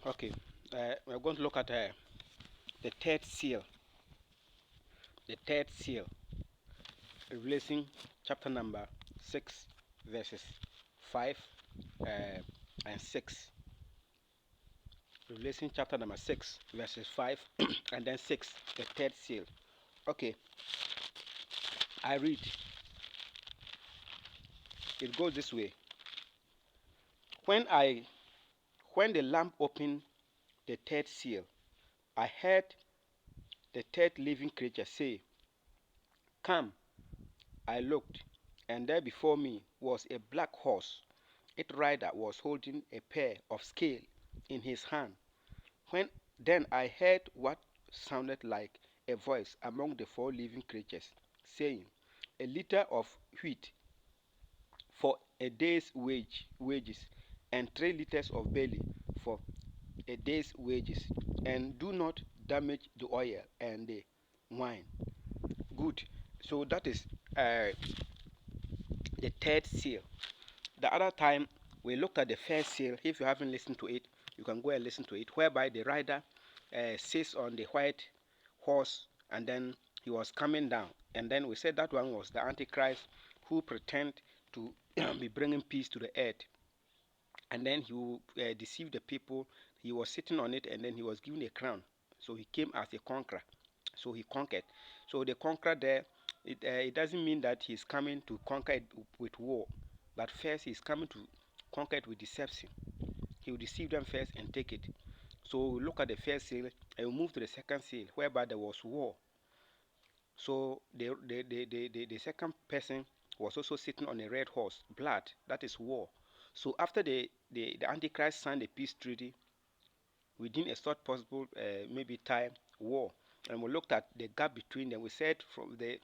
Okay, we're going to look at the third seal. The third seal, Revelation chapter number 6, verses 5 and 6. Revelation chapter number 6, verses 5 and then 6, the third seal. Okay, I read. It goes this way. When I when the lamp opened the third seal, I heard the third living creature say, "Come." I looked, and there before me was a black horse. Its rider was holding a pair of scales in his hand. When then I heard what sounded like a voice among the four living creatures, saying, "A liter of wheat for a day's wages, and 3 liters of barley for a day's wages, and do not damage the oil and the wine." Good. So that is uh, the third seal. The other time we looked at the first seal. If you haven't listened to it, you can go and listen to it, whereby the rider sits on the white horse and then he was coming down. And then we said that one was the Antichrist who pretend to be bringing peace to the earth. And then he will deceive the people. He was sitting on it and then he was given a crown. So he came as a conqueror. So he conquered. So the conqueror there, it doesn't mean that he's coming to conquer it with war, but first he's coming to conquer it with deception. He will deceive them first and take it. So we look at the first seal and we move to the second seal, whereby there was war. So the second person was also sitting on a red horse, blood, that is war. So after the Antichrist signed the peace treaty, within a short possible maybe time, war. And we looked at the gap between them. We said from the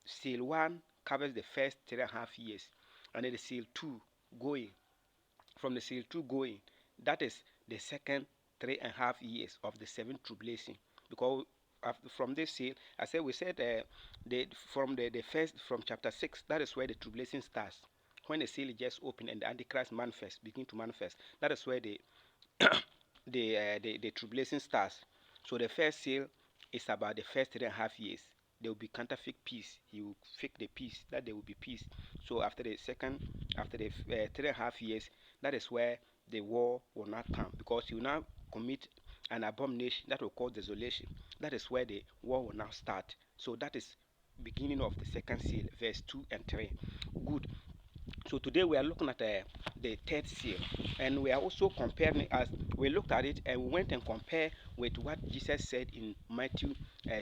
seal 1 covers the first 3.5 years, and then the seal 2 going, from the seal 2 going, that is the second 3.5 years of the seventh tribulation. Because from this seal, I said we said the first, from chapter 6, that is where the tribulation starts. When the seal is just open and the Antichrist begin to manifest, that is where the the tribulation starts. So the first seal is about the first 3.5 years. There will be counterfeit peace. He will fake the peace, that there will be peace. So after the 3.5 years, that is where the war will not come, because he will now commit an abomination that will cause desolation. That is where the war will now start. So that is beginning of the second seal, verse 2 and 3. Good. So today we are looking at the third seal, and we are also comparing, as we looked at it and we went and compared with what Jesus said in Matthew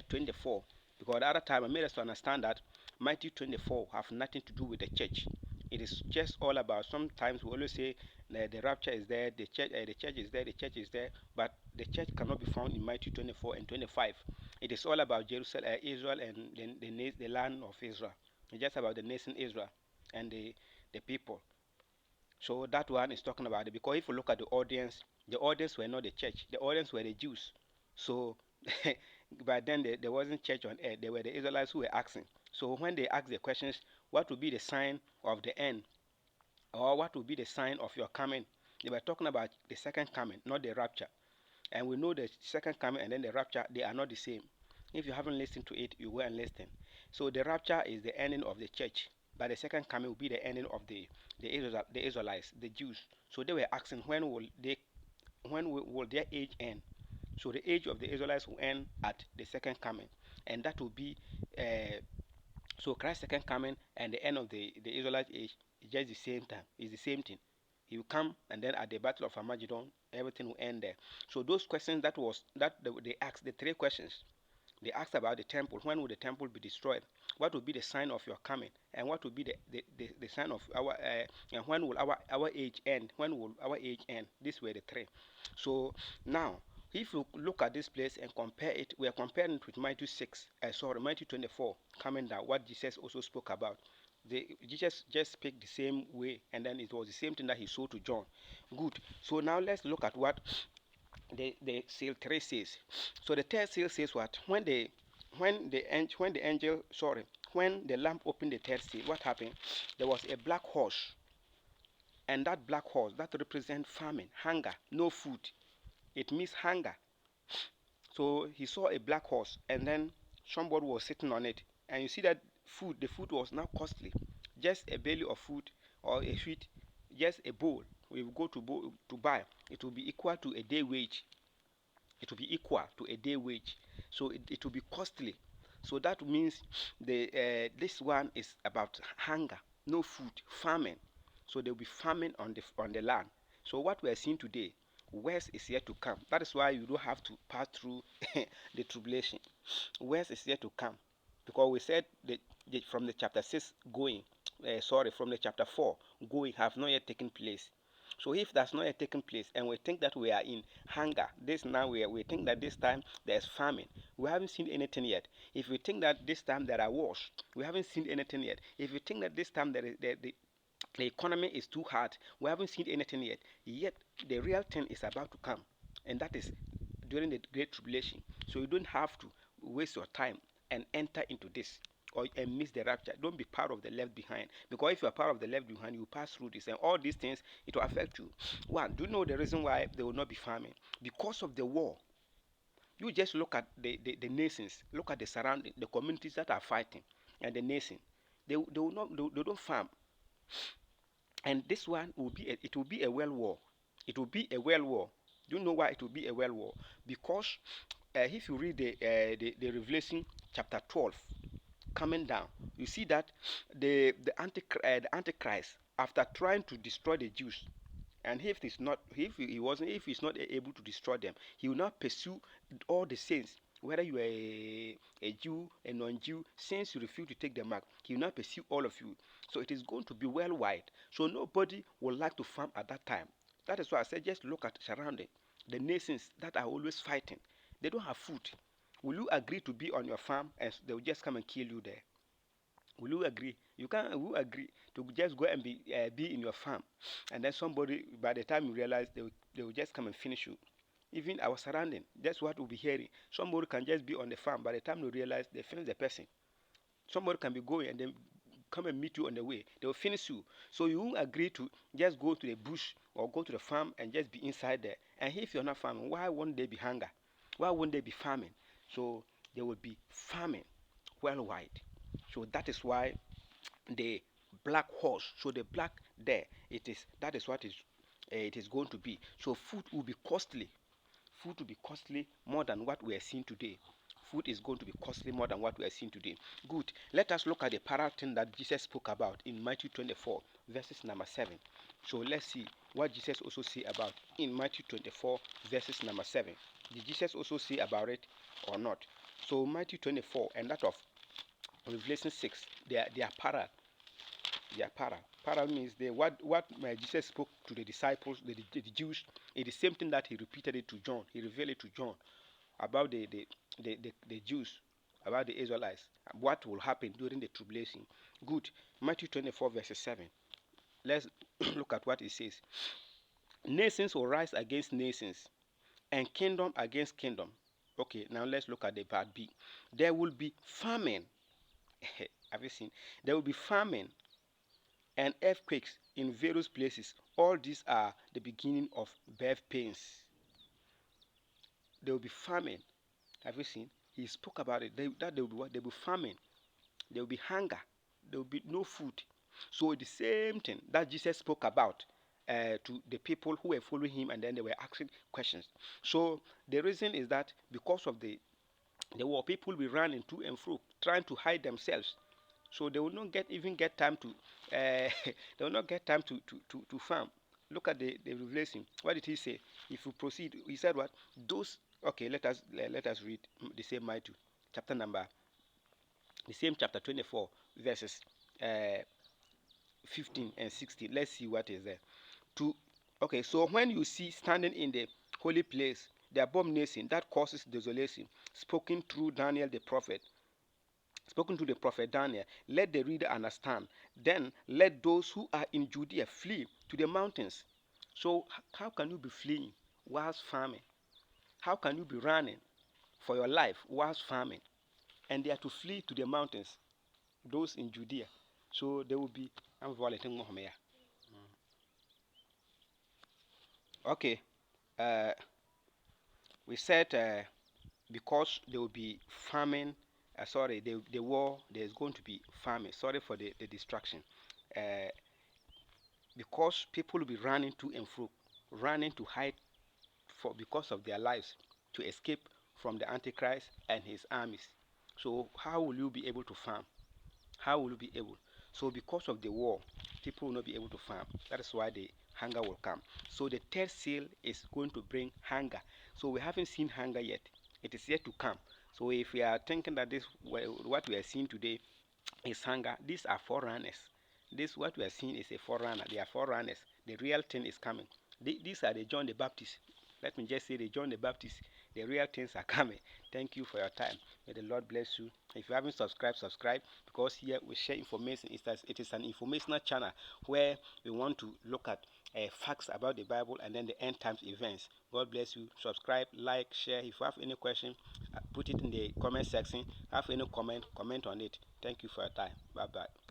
24. Because the other time I made us to understand that Matthew 24 have nothing to do with the church. It is just all about, sometimes we always say the rapture is there, the church is there, the church is there, but the church cannot be found in Matthew 24 and 25. It is all about Jerusalem, Israel, and the land of Israel. It's just about the nation Israel and the people. So that one is talking about it, because if you look at the audience were not the church, the audience were the Jews. So but then there wasn't church on earth. They were the Israelites who were asking. So when they asked the questions, what will be the sign of the end, or what will be the sign of your coming, they were talking about the second coming, not the rapture. And we know the second coming and then the rapture, they are not the same. If you haven't listened to it, you go and listen. So the rapture is the ending of the church, but the second coming will be the ending of the Israelites, the Jews. So they were asking, when will their age end? So the age of the Israelites will end at the second coming, and that will be so Christ's second coming and the end of the Israelite age is just the same time. It's the same thing. He will come, and then at the battle of Armageddon, everything will end there. So those questions that they asked, the 3 questions they asked about the temple. When will the temple be destroyed? What will be the sign of your coming? And what will be the sign of our and when will our age end? When will our age end? These were the 3. So now, if you look at this place and compare it, we are comparing it with Matthew 6, Matthew 24, coming down, what Jesus also spoke about. Jesus just speak the same way, and then it was the same thing that he showed to John. Good. So now let's look at what the seal 3 says. So the third seal says what? When the angel, when the lamp opened the third seal, what happened? There was a black horse, and that black horse, that represents famine, hunger, no food. It means hunger. So he saw a black horse, and then somebody was sitting on it, and you see that the food was now costly. Just a belly of food or a feed, just a bowl. We will go to buy. It will be equal to a day wage. It will be equal to a day wage. So it will be costly. So that means this one is about hunger, no food, famine. So there will be famine on the land. So what we are seeing today, worse is yet to come. That is why you don't have to pass through the tribulation. Worse is yet to come, because we said that from the chapter 6 going, from the chapter 4 going have not yet taken place. So if that's not yet taken place, and we think that we are in hunger, we think that this time there's famine. We haven't seen anything yet. If we think that this time there are wars, we haven't seen anything yet. If we think that this time the economy is too hard, we haven't seen anything yet. Yet the real thing is about to come, and that is during the great tribulation. So you don't have to waste your time and enter into this and miss the rapture. Don't be part of the left behind, because if you are part of the left behind, you pass through this, and all these things, it will affect you. One, do you know the reason why they will not be farming? Because of the war. You just look at the nations, look at the surrounding, the communities that are fighting, and the nation. They will not they don't farm. And this one will be it will be a world war. It will be a world war. Do you know why it will be a world war? Because if you read the Revelation chapter 12 coming down, you see that the Antichrist, after trying to destroy the Jews, and if he's not able to destroy them, he will not pursue all the saints. Whether you are a Jew, a non-Jew, since you refuse to take the mark, he will not pursue all of you. So it is going to be worldwide. So nobody will like to farm at that time. That is why I said just look at surrounding the nations that are always fighting. They don't have food. Will you agree to be on your farm and they will just come and kill you there? Will you agree? You can't. Will you agree to just go and be in your farm, and then somebody, by the time you realize, they will just come and finish you. Even our surrounding, that's what we'll be hearing. Somebody can just be on the farm. By the time they realize, they finish the person. Somebody can be going and then come and meet you on the way. They will finish you. So you won't agree to just go to the bush or go to the farm and just be inside there. And if you're not farming, why won't there be hunger? Why won't there be famine? So there will be famine worldwide. So that is why the black horse. So the black there, it is that is what it is going to be. So food will be costly. Food will be costly more than what we are seeing today. Food is going to be costly more than what we are seeing today. Good. Let us look at the parallel that Jesus spoke about in Matthew 24, verses number 7. So let's see what Jesus also say about in Matthew 24, verses number 7. Did Jesus also say about it or not? So Matthew 24 and that of Revelation 6, they are parallel. They are parallel. Parallel means what Jesus spoke to the disciples, the Jews, is the same thing that he repeated it to John. He revealed it to John about the Jews, about the Israelites, what will happen during the tribulation. Good. Matthew 24, verse 7. Let's look at what it says. Nations will rise against nations, and kingdom against kingdom. Okay, now let's look at the part B. There will be famine. Have you seen? There will be famine and earthquakes in various places. All these are the beginning of birth pains. There will be famine. Have you seen? He spoke about it. That there will be what? There will be famine. There will be hunger. There will be no food. So the same thing that Jesus spoke about to the people who were following him, and then they were asking questions. So the reason is that because of the war, people will run into and fro, trying to hide themselves. So they will not get time to they will not get time to farm. Look at the revelation. What did he say? If you proceed, he said what? Those okay, let us read the same Matthew, chapter number the same chapter 24, verses uh, 15 and 16. Let's see what is there. To okay, so when you see standing in the holy place the abomination that causes desolation, spoken through Daniel the prophet, spoken to the prophet Daniel, let the reader understand. Then let those who are in Judea flee to the mountains. So how can you be fleeing whilst farming? How can you be running for your life whilst farming? And they are to flee to the mountains, those in Judea. So they will be. Okay. Uh, We said because there will be famine. Sorry, the war. There's going to be famine. Sorry for the distraction. Uh, because people will be running to and fro, running to hide for because of their lives, to escape from the Antichrist and his armies. So how will you be able to farm? How will you be able? So because of the war, people will not be able to farm. That is why the hunger will come. So the third seal is going to bring hunger. So we haven't seen hunger yet. It is yet to come. So if we are thinking that this what we are seeing today is hunger, these are forerunners. This what we are seeing is a forerunner. They are forerunners. The real thing is coming. These are the John the Baptist. Let me just say the John the Baptist. The real things are coming. Thank you for your time. May the Lord bless you. If you haven't subscribed, subscribe, because here we share information. It is an informational channel where we want to look at facts about the Bible and then the end times events. God bless you. Subscribe, like, share. If you have any question, put it in the comment section. Have any comment on it. Thank you for your time. Bye bye.